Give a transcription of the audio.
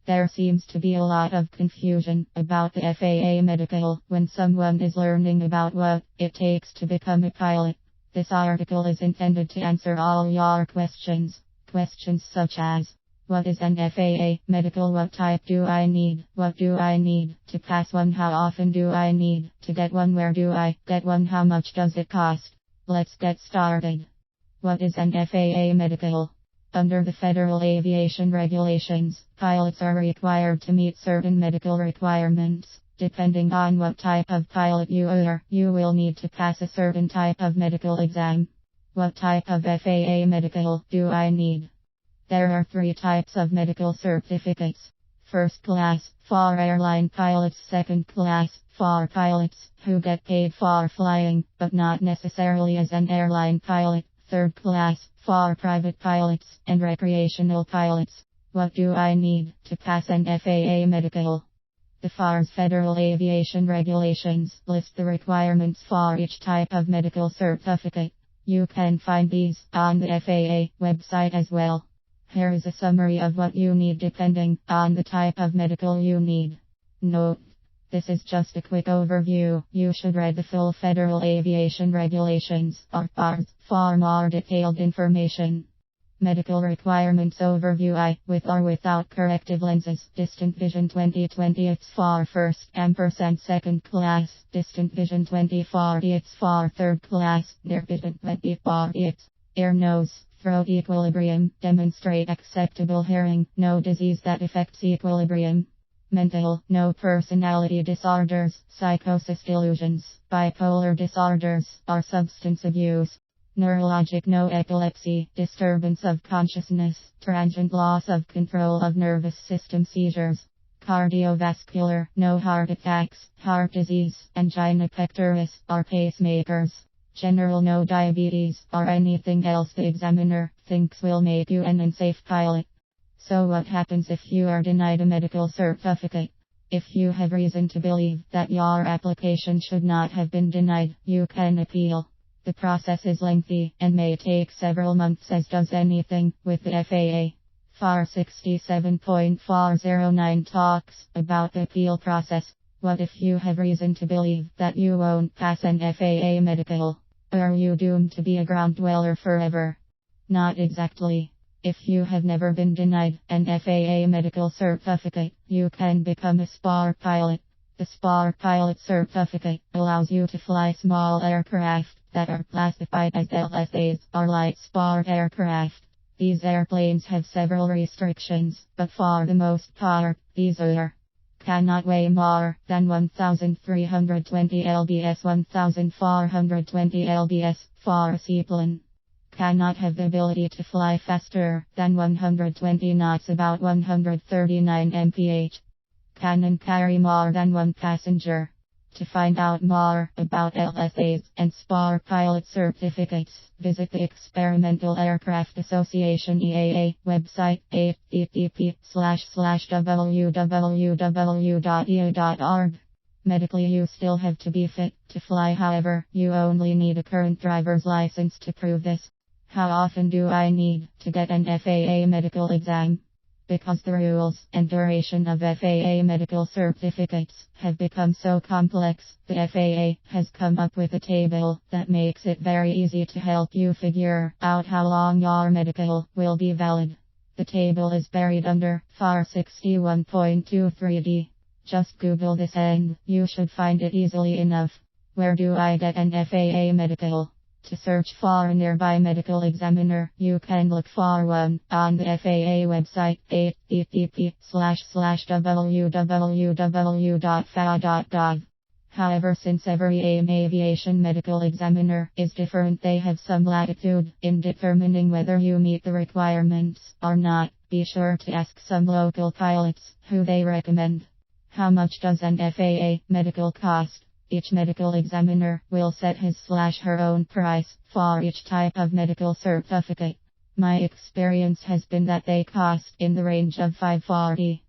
There seems to be a lot of confusion about the FAA Medical when someone is learning about what it takes to become a pilot. This article is intended to answer all your questions. Questions such as: what is an FAA Medical? What type do I need? What do I need to pass one? How often do I need to get one? Where do I get one? How much does it cost? Let's get started. What is an FAA Medical? Under the Federal Aviation Regulations, pilots are required to meet certain medical requirements. Depending on what type of pilot you are, you will need to pass a certain type of medical exam. What type of FAA Medical do I need? There are 3 types of medical certificates. First class, for airline pilots. Second class, for pilots who get paid for flying, but not necessarily as an airline pilot. Third class, for private pilots and recreational pilots. What do I need to pass an FAA Medical? The FAR's Federal Aviation Regulations list the requirements for each type of medical certificate. You can find these on the FAA website as well. Here is a summary of what you need depending on the type of medical you need. Note: this is just a quick overview. You should read the full Federal Aviation Regulations or FARs for more detailed information. Medical Requirements Overview. I, with or without corrective lenses. Distant Vision 20/20. It's for first ampersand second class. Distant Vision 20/40. It's for third class. Near Vision 20/40. It's ear, nose, throat equilibrium. Demonstrate acceptable hearing. No disease that affects equilibrium. Mental, no personality disorders, psychosis, delusions, bipolar disorders, or substance abuse. Neurologic, no epilepsy, disturbance of consciousness, transient loss of control of nervous system, seizures. Cardiovascular, no heart attacks, heart disease, angina pectoris, or pacemakers. General, no diabetes, or anything else the examiner thinks will make you an unsafe pilot. So what happens if you are denied a medical certificate? If you have reason to believe that your application should not have been denied, you can appeal. The process is lengthy and may take several months, as does anything with the FAA. FAR 67.409 talks about the appeal process. What if you have reason to believe that you won't pass an FAA Medical? Are you doomed to be a ground dweller forever? Not exactly. If you have never been denied an FAA Medical certificate, you can become a spar pilot. The spar pilot certificate allows you to fly small aircraft that are classified as LSAs, or light spar aircraft. These airplanes have several restrictions, but for the most part, these are: cannot weigh more than 1,320 lbs, 1,420 lbs for a seaplane. Cannot have the ability to fly faster than 120 knots, about 139 mph. Can carry more than one passenger. To find out more about LSAs and spar pilot certificates, visit the Experimental Aircraft Association EAA website, http://www.ea.org. Medically, you still have to be fit to fly. However, you only need a current driver's license to prove this. How often do I need to get an FAA medical exam? Because the rules and duration of FAA medical certificates have become so complex, the FAA has come up with a table that makes it very easy to help you figure out how long your medical will be valid. The table is buried under FAR 61.23d. Just Google this and you should find it easily enough. Where do I get an FAA medical? To search for a nearby medical examiner, you can look for one on the FAA website, http://www.faa.gov. However, since every aviation medical examiner is different, they have some latitude in determining whether you meet the requirements or not. Be sure to ask some local pilots who they recommend. How much does an FAA medical cost? Each medical examiner will set his/her own price for each type of medical certificate. My experience has been that they cost in the range of $540